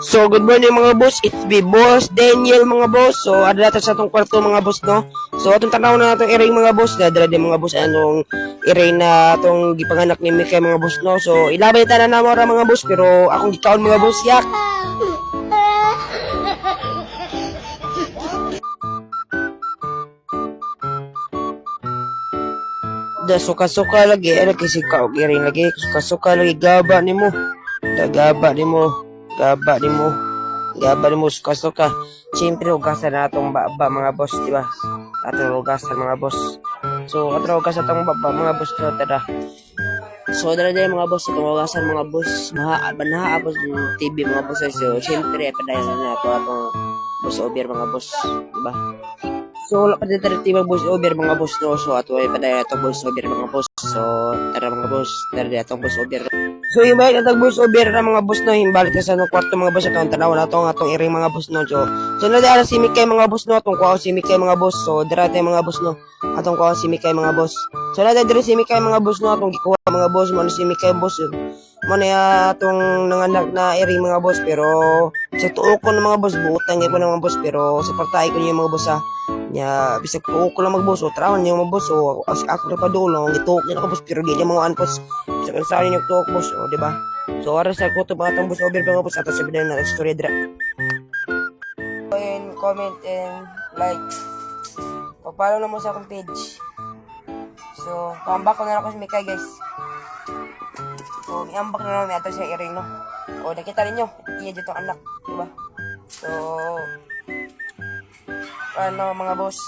So, good morning mga boss. It's me, Boss Daniel mga boss. So, ada natin sa atong kwarto mga boss, no? So, atong tanaw na atong iring mga boss. Dadala din mga boss anong iring na atong gipanganak ni Mikay mga boss, no? So, ilabay tayo na mora mga boss. Pero akong gikaon mga boss, yak. Da suka-suka lagi, kasi ka iring lagi. Suka-suka lagi, gaba ni mo. Gaba ni mo. Gaba ni mo. Gaba ni mo, suka-suka. Siyempre, hugasan na itong baba mga boss, di ba? Atong hugasan mga boss. So, atong hugasan itong baba mga boss, so, tada. So, dala mga boss, itong hugasan mga boss. Banahaabos ng TV mga boss. So, siyempre, padayan na ito atong boss over mga boss, di ba? So, wala pa din tayo boss over mga boss, no? So, ato ay padayan na itong boss over mga boss. So, tara mga boss, tara din itong boss over. So, himbalik na boss over na mga boss, no? Himbalik na sa kwarto mga boss. Atong tanaw na atong iring mga boss, no? So nadala si Mikay mga boss, no? Atong kuha si Mikay mga boss. So, darate mga boss, no? Atong kuha si Mikay mga boss. So, nadala si Mikay mga boss, no? Atong gikuha mga boss. Mano si Mikay boss, yun. Mano atong nanganak na iring mga boss. Pero, sa tuok ko ng mga boss, buutang ko ng mga boss. Pero, sa partay ko niya mga boss, ha? Nya, bisag tuok ko lang mga boss. O, trawan niya mga boss. O, ako na pa doon, no? Gituok niya ako boss. Pero, di niya mga anpos. Bisag ang saan niya tuok boss, o, di ba? So, aras sa kuto mga itong boss over mga boss. Ato sabihin na story dra. Comment and like. Pagpalo na mo sa akong page. So, pambak ko na ako si Mikay guys. So, iambak na namin ato siya iring, no? O, nakita ninyo. Iya dito anak, diba? So, ano mga boss?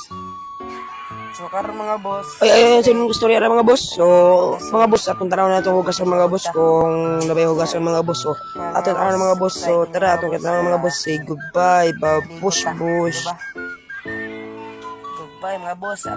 So, karon mga boss. Ay, sinong gusto rin mga boss? So, mga boss, atong tanaw na itong hugas ng mga boss. Kung nabay hugas ng mga boss. So, atong tanaw ng mga boss. So, tara, atong tanaw ng mga boss. Say goodbye, babush, bush. Goodbye, mga boss.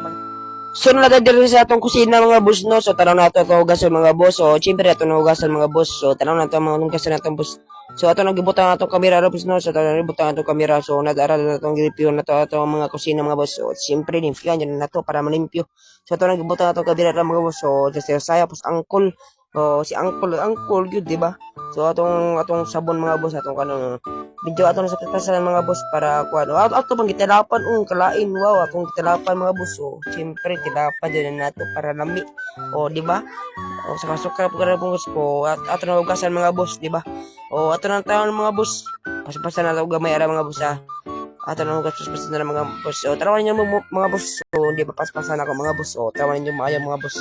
So, naladadiri sa atong kusina mga boss, no? So, tanaw na ito itong hugas ng mga boss. So, siyempre, atong hugasan mga boss. So, tanaw na ito mga hugasan ng boss. So, ato nagibutan atong kamera boss, no? So, ato nagibutan atong kamera. So, nag-aral na itong review na ito atong mga kusina mga boss. So, siyempre, limpyan yun na ito para malimpyo. So, ato nagibutan atong kamera mga boss. So, just saya pos angkol. So, si angkol yun, diba? So, atong sabon mga boss, atong kanong video atong sa pitasan mga boss para kuan. Ato pang gitalapan, kalain, wow, atong gitalapan mga boss. So, siyempre, tilapan din na ito para lami. O, diba? O, sa kasukar po ka na boss po. At ato na hugasan mga boss, diba? O, ato na taon mga boss. Paspasan na ito gamay ara mga boss, ha. Ato na hugas paspasan na mga boss. O, tarawan niyo mga boss. So, di ba paspasan ako mga boss. O, tarawan niyo maayaw mga boss.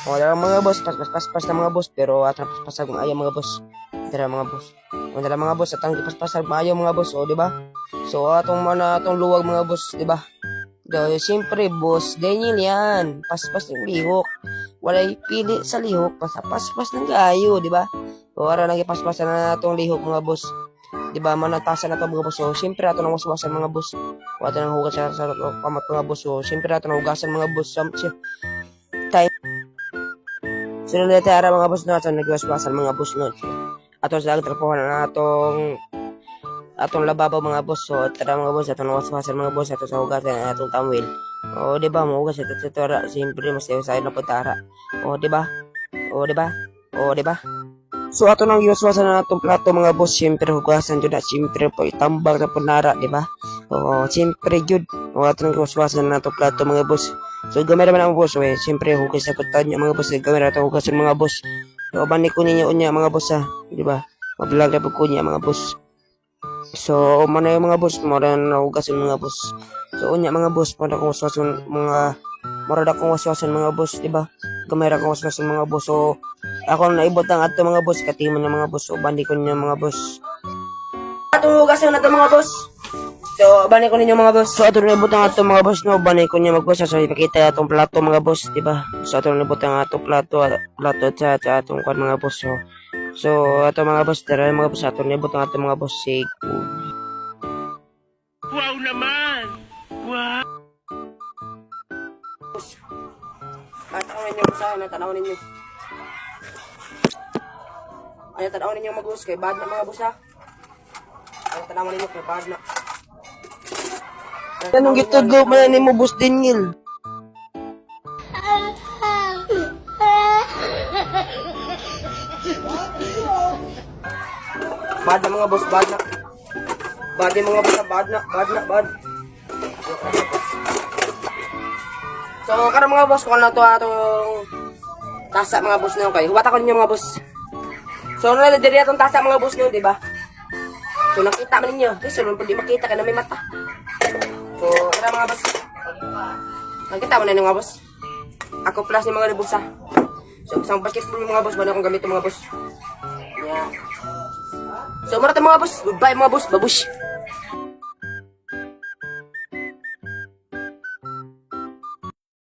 O, tara mga boss. Paspas na mga boss. Pero ato na paspasan kung ayaw mga boss. Tara mga boss. O, tara mga boss. Atang paspasan maayaw mga boss. O, di ba? So, atong luwag mga boss, di ba? Siyempre, boss, Daniel yan. Paspas ng lihok. Walay pili sa lihok. Paspas ng gayo, di ba? O, ara nagipaspasan na itong lihok mga boss. Di ba? Manatasan na ito mga boss. So, siyempre, ato nang waswasan mga boss. O, ato nang hugasan sa kamat mga boss. So, siyempre, ato nang hugasan mga boss. Time. So, nalita ara mga boss na ato nagwaswasan mga boss no. Ato sa agtrapuhan na atong lababo mga boss. So, tara mga boss, atong waswasan mga boss, ato sa hugasan atong tamwil. O, di ba, mahugas ito sa tora. Siyempre, mas sayo na pagtara. O, di ba? O, di ba? O, di ba? So, ato nang iwaswasan na atong plato mga boss. Siyempre, hugasan dyan na. Siyempre, po, itambag na punara, di ba? O, siyempre, yun. O, ato nang iwaswasan na atong plato mga boss. So, gamay naman ang boss. O, siyempre, hugas sa kutan niya mga boss. Gamay na atong hugasan mga boss. So, banik ko ninyo niya mga boss, ha? Di ba? Mablag na po ko niya mga boss. So, mana yung mga boss, mara na hugasan mga boss. So, unya mga boss, mara akong waswasan mga boss, diba? Gamay akong waswasan mga boss. So, ako naibot ang ato mga boss, katiman ng mga boss. So, bandi ko niya mga boss. Atong hugasan na ito mga boss. So, bandi ko ninyo mga boss. So, ato naibot ang ato mga boss, no? Bandi ko niya mag-boss. So, ipakita atong plato mga boss, diba? So, ato naibot ang atong plato sa atong kwan mga boss. So, ato mga boss, tara mga boss, ato naibot ang ato mga boss. Wow naman! Wow! Tanawan ninyo sa tanawan ninyo. Ay, tanawan ninyo mag-boss, kay bad na mga boss ha. Ay, tanawan ninyo, kay bad na. Anong gitudlo man ni mo boss Daniel? Bad na mga boss, bad na. Bad na mga boss, bad na, bad. So, karang mga boss, kung ano to atong tasa mga boss na kayo. Huwata ko ninyo mga boss. So, naladiri atong tasa mga boss nyo, di ba? So, nakita man ninyo. So, nung pwede makita ka na may mata. So, karang mga boss. Nakita mo na mga boss. Ako plus ni mga boss ha. So, isang basketball mga boss, wala akong gamit mga boss. Yeah. So, marata mga boss. Goodbye mga boss. Babush.